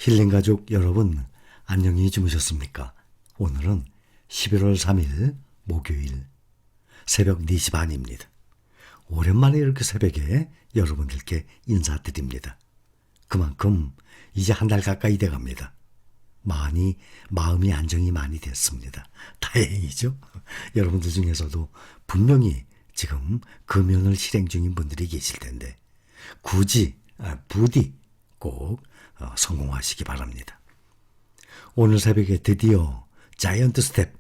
힐링가족 여러분, 안녕히 주무셨습니까? 오늘은 11월 3일 목요일 새벽 4시 반입니다. 오랜만에 이렇게 새벽에 여러분들께 인사드립니다. 그만큼 이제 한 달 가까이 돼갑니다. 마음이 안정이 많이 됐습니다. 다행이죠? 여러분들 중에서도 분명히 지금 금연을 실행 중인 분들이 계실 텐데 부디 꼭 성공하시기 바랍니다. 오늘 새벽에 드디어 자이언트 스텝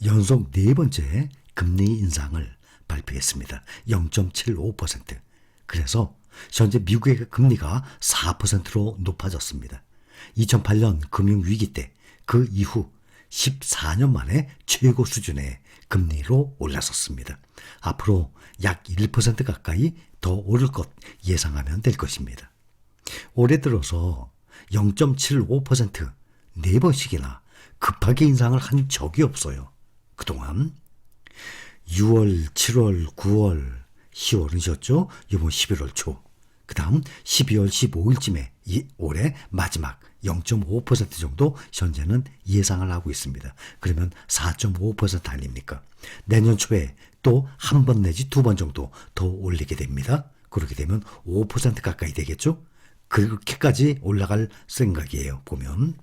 연속 4번째 금리 인상을 발표했습니다. 0.75%. 그래서 현재 미국의 금리가 4%로 높아졌습니다. 2008년 금융위기 때 그 이후 14년 만에 최고 수준의 금리로 올라섰습니다. 앞으로 약 1% 가까이 더 오를 것 예상하면 될 것입니다. 올해 들어서 0.75% 4번씩이나 급하게 인상을 한 적이 없어요. 그동안 6월, 7월, 9월, 10월이셨죠? 이번 11월 초. 그 다음 12월 15일쯤에 올해 마지막 0.5% 정도 현재는 예상을 하고 있습니다. 그러면 4.5% 아닙니까? 내년 초에 또 한 번 내지 2번 정도 더 올리게 됩니다. 그렇게 되면 5% 가까이 되겠죠? 그렇게까지 올라갈 생각이에요. 보면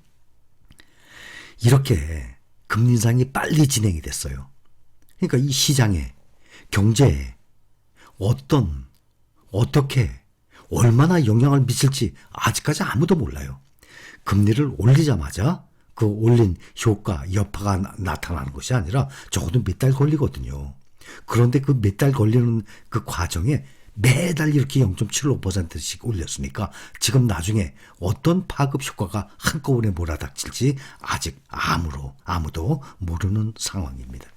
이렇게 금리 인상이 빨리 진행이 됐어요. 그러니까 이 시장에 경제에 어떻게 얼마나 영향을 미칠지 아직까지 아무도 몰라요. 금리를 올리자마자 그 올린 효과, 여파가 나타나는 것이 아니라 적어도 몇 달 걸리거든요. 그런데 그 몇 달 걸리는 그 과정에 매달 이렇게 0.75%씩 올렸으니까 지금 나중에 어떤 파급 효과가 한꺼번에 몰아닥칠지 아직 아무도 모르는 상황입니다.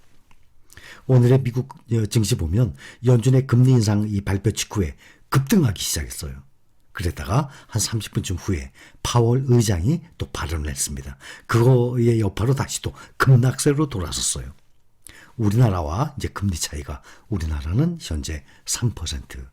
오늘의 미국 증시 보면 연준의 금리 인상 이 발표 직후에 급등하기 시작했어요. 그랬다가 한 30분쯤 후에 파월 의장이 또 발언을 했습니다. 그거의 여파로 다시 또 급락세로 돌아섰어요. 우리나라와 이제 금리 차이가 우리나라는 현재 3%,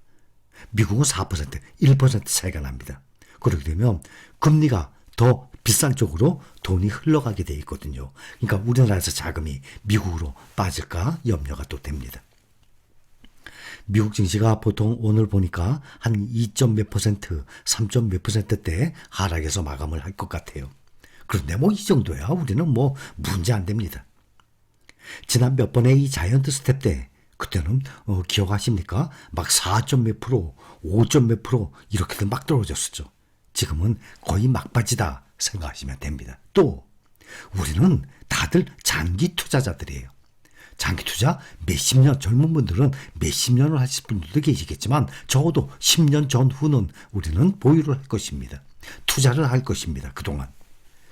미국은 4%, 1% 차이가 납니다. 그렇게 되면 금리가 더 비싼 쪽으로 돈이 흘러가게 돼 있거든요. 그러니까 우리나라에서 자금이 미국으로 빠질까 염려가 또 됩니다. 미국 증시가 보통 오늘 보니까 한 2점 몇 %, 3점 몇 %대 하락해서 마감을 할 것 같아요. 그런데 뭐 이 정도야 우리는 뭐 문제 안 됩니다. 지난 몇 번의 이 자이언트 스텝 때 그때는 기억하십니까? 막 4점 몇 %, 5점 몇 % 이렇게들 막 떨어졌었죠. 지금은 거의 막바지다 생각하시면 됩니다. 또 우리는 다들 장기 투자자들이에요. 장기 투자 몇십 년, 젊은 분들은 몇십 년을 하실 분들도 계시겠지만 적어도 10년 전후는 우리는 보유를 할 것입니다. 투자를 할 것입니다. 그동안.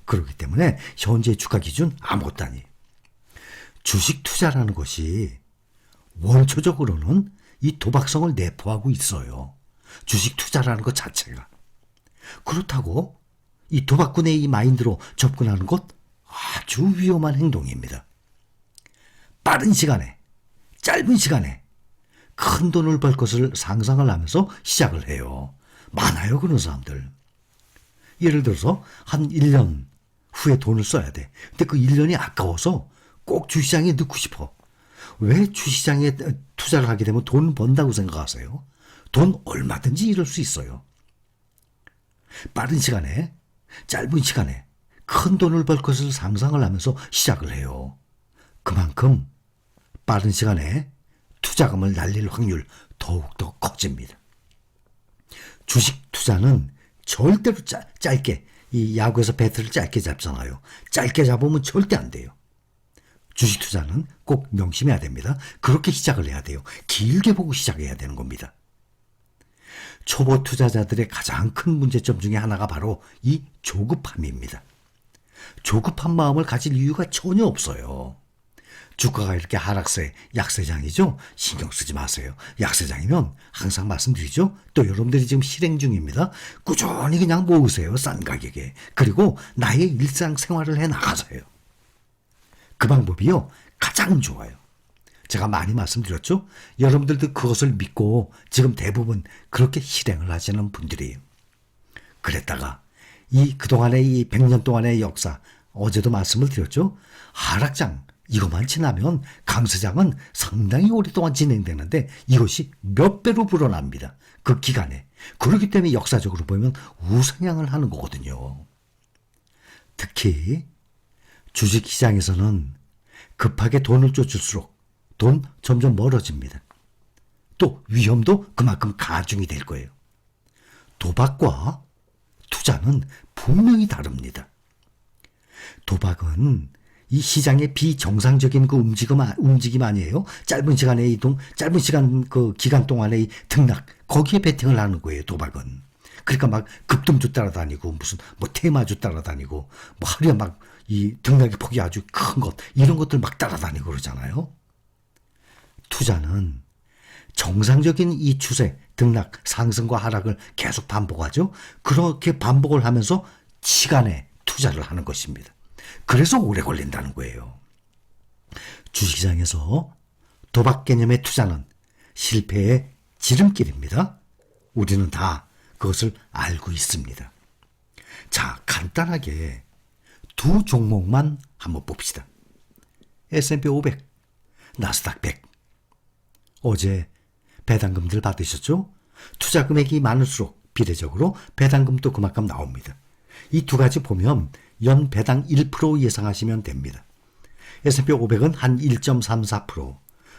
그렇기 때문에 현재 주가 기준 아무것도 아니에요. 주식 투자라는 것이 원초적으로는 이 도박성을 내포하고 있어요. 주식 투자라는 것 자체가. 그렇다고 이 도박꾼의 이 마인드로 접근하는 것 아주 위험한 행동입니다. 빠른 시간에, 짧은 시간에 큰 돈을 벌 것을 상상을 하면서 시작을 해요. 많아요, 그런 사람들. 예를 들어서 한 1년 후에 돈을 써야 돼. 근데 그 1년이 아까워서 꼭 주시장에 넣고 싶어. 왜 주시장에 투자를 하게 되면 돈 번다고 생각하세요? 돈 얼마든지 이럴 수 있어요. 빠른 시간에, 짧은 시간에 큰 돈을 벌 것을 상상을 하면서 시작을 해요. 그만큼 빠른 시간에 투자금을 날릴 확률 더욱더 커집니다. 주식 투자는 절대로 짧게, 이 야구에서 배트를 짧게 잡잖아요. 짧게 잡으면 절대 안 돼요. 주식 투자는 꼭 명심해야 됩니다. 그렇게 시작을 해야 돼요. 길게 보고 시작해야 되는 겁니다. 초보 투자자들의 가장 큰 문제점 중에 하나가 바로 이 조급함입니다. 조급한 마음을 가질 이유가 전혀 없어요. 주가가 이렇게 하락세, 약세장이죠? 신경 쓰지 마세요. 약세장이면 항상 말씀드리죠? 또 여러분들이 지금 실행 중입니다. 꾸준히 그냥 모으세요. 싼 가격에. 그리고 나의 일상생활을 해 나가세요. 그 방법이요. 가장 좋아요. 제가 많이 말씀드렸죠? 여러분들도 그것을 믿고 지금 대부분 그렇게 실행을 하시는 분들이에요. 그랬다가 그동안의 이 100년 동안의 역사, 어제도 말씀을 드렸죠. 하락장, 이것만 지나면 강세장은 상당히 오랫동안 진행되는데 이것이 몇 배로 불어납니다. 그 기간에. 그렇기 때문에 역사적으로 보면 우상향을 하는 거거든요. 특히 주식시장에서는 급하게 돈을 쫓을수록 돈 점점 멀어집니다. 또 위험도 그만큼 가중이 될 거예요. 도박과 투자는 분명히 다릅니다. 도박은 이 시장의 비정상적인 그 움직임 아니에요. 짧은 시간의 이동, 짧은 시간 그 기간 동안의 이 등락, 거기에 베팅을 하는 거예요, 도박은. 그러니까 막 급등주 따라다니고, 무슨 뭐 테마주 따라다니고, 뭐 하루에 막 이 등락의 폭이 아주 큰 것, 이런 것들 막 따라다니고 그러잖아요. 투자는 정상적인 이 추세, 등락, 상승과 하락을 계속 반복하죠. 그렇게 반복을 하면서 시간에 투자를 하는 것입니다. 그래서 오래 걸린다는 거예요. 주식시장에서 도박 개념의 투자는 실패의 지름길입니다. 우리는 다 그것을 알고 있습니다. 자, 간단하게 두 종목만 한번 봅시다. S&P 500, 나스닥 100. 어제 배당금들 받으셨죠? 투자 금액이 많을수록 비례적으로 배당금도 그만큼 나옵니다. 이 두 가지 보면 연 배당 1% 예상하시면 됩니다. S&P 500은 한 1.34%,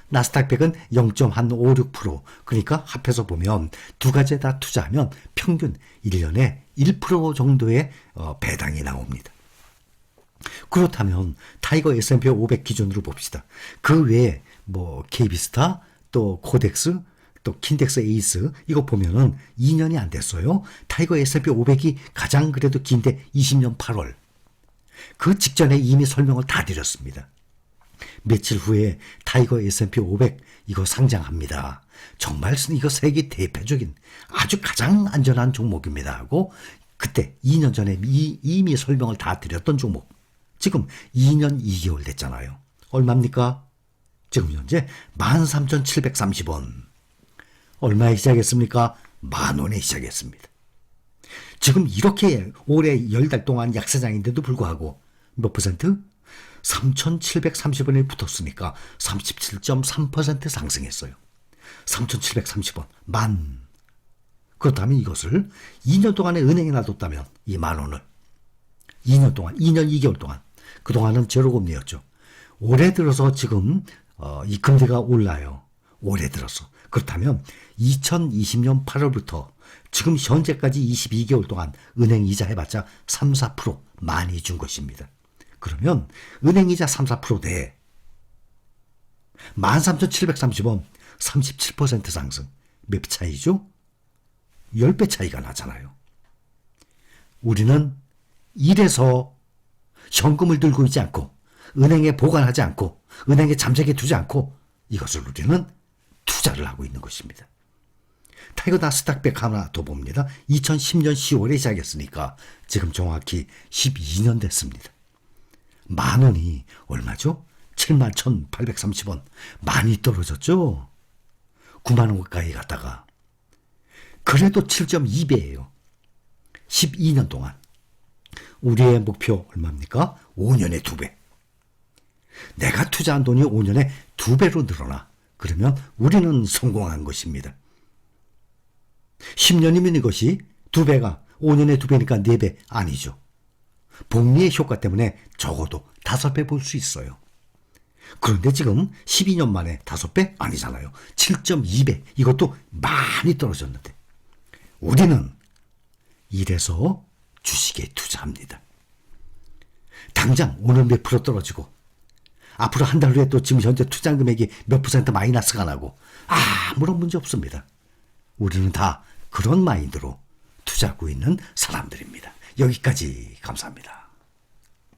나스닥 100은 0.56%, 그러니까 합해서 보면 두 가지에 다 투자하면 평균 1년에 1% 정도의 배당이 나옵니다. 그렇다면 타이거 S&P 500 기준으로 봅시다. 그 외에 뭐 KB스타, 또 코덱스, 또 킨덱스 에이스 이거 보면은 2년이 안 됐어요. 타이거 S&P 500이 가장 그래도 긴데 20년 8월. 그 직전에 이미 설명을 다 드렸습니다. 며칠 후에 타이거 S&P 500 이거 상장합니다. 정말 이거 세계 대표적인 아주 가장 안전한 종목입니다 하고 그때 2년 전에 이미 설명을 다 드렸던 종목. 지금 2년 2개월 됐잖아요. 얼마입니까? 지금 현재 13,730원. 얼마에 시작했습니까? 10,000원에 시작했습니다. 지금 이렇게 올해 10달 동안 약세장인데도 불구하고 몇 퍼센트? 3,730원에 붙었으니까 37.3% 상승했어요. 3,730원. 만. 그렇다면 이것을 2년 동안에 은행에 놔뒀다면 이 10,000원을 2년 동안, 2년 2개월 동안 그동안은 제로금리였죠. 올해 들어서 지금 이 금리가 올라요. 올해 들어서. 그렇다면 2020년 8월부터 지금 현재까지 22개월 동안 은행 이자 해봤자 3, 4% 많이 준 것입니다. 그러면 은행 이자 3, 4% 대 13,730원 37% 상승. 몇 배 차이죠? 10배 차이가 나잖아요. 우리는 이래서 현금을 들고 있지 않고 은행에 보관하지 않고 은행에 잠재게 두지 않고 이것을 우리는 투자를 하고 있는 것입니다. 타이거 나스닥 100 하나 더 봅니다. 2010년 10월에 시작했으니까 지금 정확히 12년 됐습니다. 10,000원이 얼마죠? 71,830원. 많이 떨어졌죠? 90,000원 가까이 갔다가 그래도 7.2배예요. 12년 동안. 우리의 목표 얼마입니까? 5년에 2배. 내가 투자한 돈이 5년에 2배로 늘어나. 그러면 우리는 성공한 것입니다. 10년이면 이것이 2배가 5년에 2배니까 4배 아니죠. 복리의 효과 때문에 적어도 5배 볼 수 있어요. 그런데 지금 12년 만에 5배 아니잖아요. 7.2배. 이것도 많이 떨어졌는데 우리는 이래서 주식에 투자합니다. 당장 오늘 몇 프로 떨어지고 앞으로 한 달 후에 또 지금 현재 투자 금액이 몇 퍼센트 마이너스가 나고 아무런 문제 없습니다. 우리는 다 그런 마인드로 투자하고 있는 사람들입니다. 여기까지 감사합니다.